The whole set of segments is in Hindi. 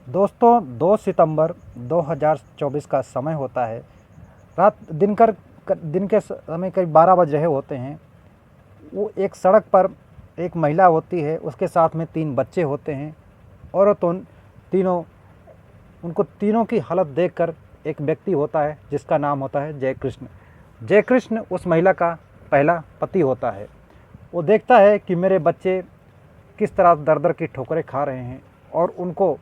दोस्तों 2 सितंबर 2024 का समय होता है। दिन के समय करीब 12 बज रहे होते हैं। वो एक सड़क पर एक महिला होती है, उसके साथ में 3 बच्चे होते हैं और तो तीनों उनको तीनों की हालत देखकर एक व्यक्ति होता है जिसका नाम होता है जयकृष्ण। जयकृष्ण उस महिला का पहला पति होता है। वो देखता है कि मेरे बच्चे किस तरह दर-दर की ठोकरें खा रहे हैं और उनको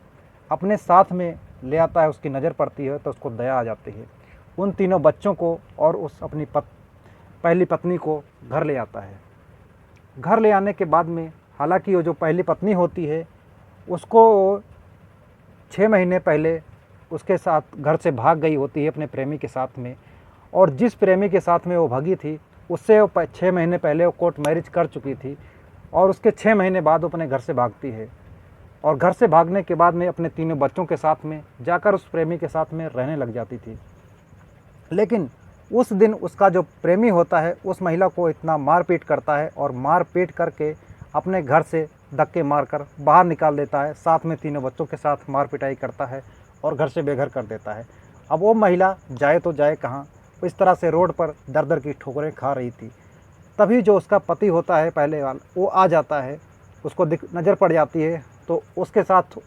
अपने साथ में ले आता है। उसकी नज़र पड़ती है तो उसको दया आ जाती है। उन तीनों बच्चों को और उस अपनी पहली पत्नी को घर ले आता है। घर ले आने के बाद में हालांकि वो जो पहली पत्नी होती है उसको 6 महीने पहले उसके साथ घर से भाग गई होती है अपने प्रेमी के साथ में, और जिस प्रेमी के साथ में वो भागी थी उससे वो 6 महीने पहले वो कोर्ट मैरिज कर चुकी थी और उसके 6 महीने बाद वो अपने घर से भागती है। और घर से भागने के बाद में अपने तीनों बच्चों के साथ में जाकर उस प्रेमी के साथ में रहने लग जाती थी। लेकिन उस दिन उसका जो प्रेमी होता है उस महिला को इतना मारपीट करता है और मारपीट करके अपने घर से धक्के मारकर बाहर निकाल देता है। साथ में तीनों बच्चों के साथ मार पिटाई करता है और घर से बेघर कर देता है। अब वो महिला जाए तो जाए कहाँ, इस तरह से रोड पर दर दर की ठोकरें खा रही थी। तभी जो उसका पति होता है पहले वाला वो आ जाता है, उसको नज़र पड़ जाती है तो उसके साथ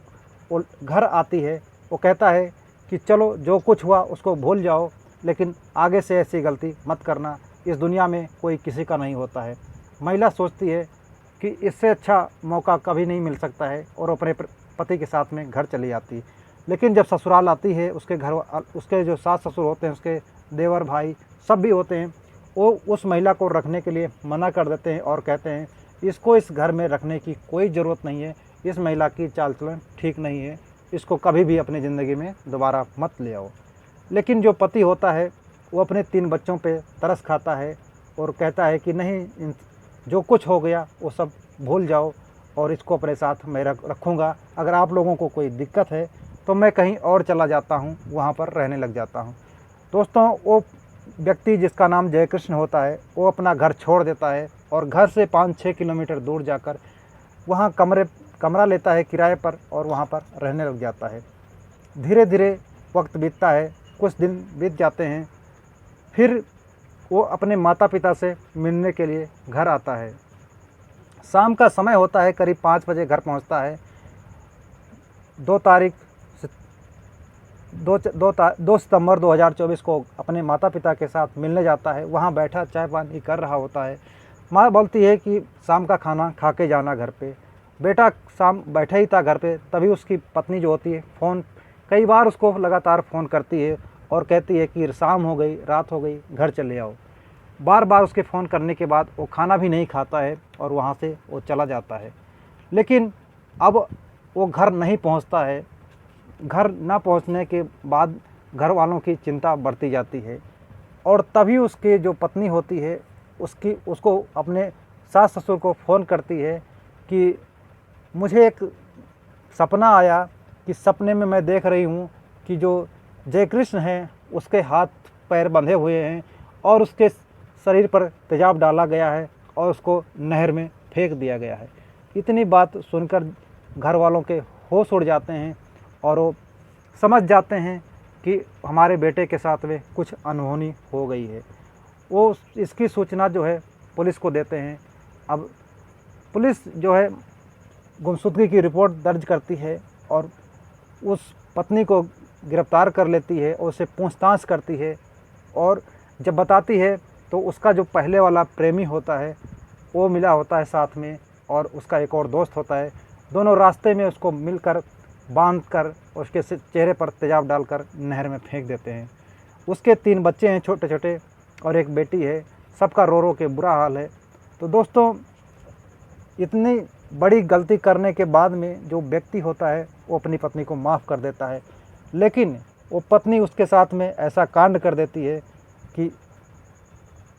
वो घर आती है। वो कहता है कि चलो जो कुछ हुआ उसको भूल जाओ, लेकिन आगे से ऐसी गलती मत करना, इस दुनिया में कोई किसी का नहीं होता है। महिला सोचती है कि इससे अच्छा मौका कभी नहीं मिल सकता है और अपने पति के साथ में घर चली जाती है। लेकिन जब ससुराल आती है उसके जो सास ससुर होते हैं, उसके देवर भाई सब भी होते हैं, वो उस महिला को रखने के लिए मना कर देते हैं और कहते हैं इसको इस घर में रखने की कोई ज़रूरत नहीं है, इस महिला की चाल चलन ठीक नहीं है, इसको कभी भी अपनी ज़िंदगी में दोबारा मत ले आओ। लेकिन जो पति होता है वो अपने 3 बच्चों पे तरस खाता है और कहता है कि नहीं, जो कुछ हो गया वो सब भूल जाओ और इसको अपने साथ मैं रखूँगा। अगर आप लोगों को कोई दिक्कत है तो मैं कहीं और चला जाता हूँ, वहाँ पर रहने लग जाता हूँ। दोस्तों वो व्यक्ति जिसका नाम जयकृष्ण होता है वो अपना घर छोड़ देता है और घर से 5-6 किलोमीटर दूर जाकर वहाँ कमरा लेता है किराए पर और वहाँ पर रहने लग जाता है। धीरे धीरे वक्त बीतता है, कुछ दिन बीत जाते हैं। फिर वो अपने माता पिता से मिलने के लिए घर आता है। शाम का समय होता है, करीब 5 बजे घर पहुंचता है। 2 तारीख 2 सितंबर 2024 को अपने माता पिता के साथ मिलने जाता है। वहाँ बैठा चाय पानी कर रहा होता है। माँ बोलती है कि शाम का खाना खा के जाना घर पे। बेटा शाम बैठा ही था घर पे, तभी उसकी पत्नी जो होती है कई बार उसको लगातार फ़ोन करती है और कहती है कि शाम हो गई, रात हो गई, घर चले आओ। बार बार उसके फ़ोन करने के बाद वो खाना भी नहीं खाता है और वहाँ से वो चला जाता है। लेकिन अब वो घर नहीं पहुँचता है। घर ना पहुँचने के बाद घर वालों की चिंता बढ़ती जाती है और तभी उसकी जो पत्नी होती है उसको अपने सास ससुर को फ़ोन करती है कि मुझे एक सपना आया कि सपने में मैं देख रही हूँ कि जो जयकृष्ण हैं उसके हाथ पैर बंधे हुए हैं और उसके शरीर पर तेजाब डाला गया है और उसको नहर में फेंक दिया गया है। इतनी बात सुनकर घर वालों के होश उड़ जाते हैं और वो समझ जाते हैं कि हमारे बेटे के साथ में कुछ अनहोनी हो गई है। वो इसकी सूचना जो है पुलिस को देते हैं। अब पुलिस जो है गुमशुदगी की रिपोर्ट दर्ज करती है और उस पत्नी को गिरफ्तार कर लेती है और उससे पूछताछ करती है। और जब बताती है तो उसका जो पहले वाला प्रेमी होता है वो मिला होता है साथ में, और उसका एक और दोस्त होता है। दोनों रास्ते में उसको मिलकर बांध कर उसके चेहरे पर तेजाब डालकर नहर में फेंक देते हैं। उसके 3 बच्चे हैं छोटे छोटे और एक बेटी है। सबका रो रो के बुरा हाल है। तो दोस्तों इतनी बड़ी गलती करने के बाद में जो व्यक्ति होता है वो अपनी पत्नी को माफ़ कर देता है, लेकिन वो पत्नी उसके साथ में ऐसा कांड कर देती है कि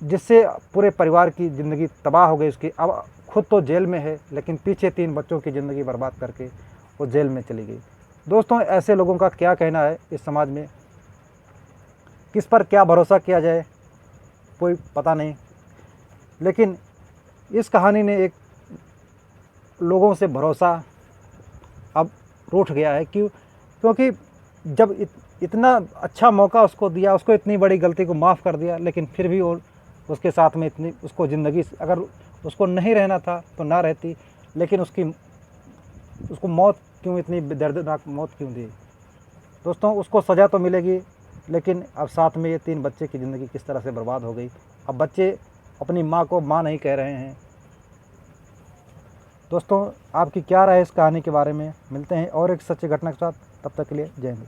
जिससे पूरे परिवार की ज़िंदगी तबाह हो गई उसकी। अब खुद तो जेल में है लेकिन पीछे 3 बच्चों की ज़िंदगी बर्बाद करके वो जेल में चली गई। दोस्तों ऐसे लोगों का क्या कहना है इस समाज में, किस पर क्या भरोसा किया जाए कोई पता नहीं। लेकिन इस कहानी ने एक लोगों से भरोसा अब रूठ गया है कि क्योंकि जब इतना अच्छा मौका उसको दिया, उसको इतनी बड़ी गलती को माफ़ कर दिया, लेकिन फिर भी वो उसके साथ में इतनी उसको ज़िंदगी, अगर उसको नहीं रहना था तो ना रहती, लेकिन उसको मौत क्यों, इतनी दर्दनाक मौत क्यों दी। दोस्तों उसको सज़ा तो मिलेगी, लेकिन अब साथ में ये 3 बच्चे की ज़िंदगी किस तरह से बर्बाद हो गई। अब बच्चे अपनी माँ को माँ नहीं कह रहे हैं। दोस्तों आपकी क्या राय है इस कहानी के बारे में? मिलते हैं और एक सच्ची घटना के साथ, तब तक के लिए जय हिंद।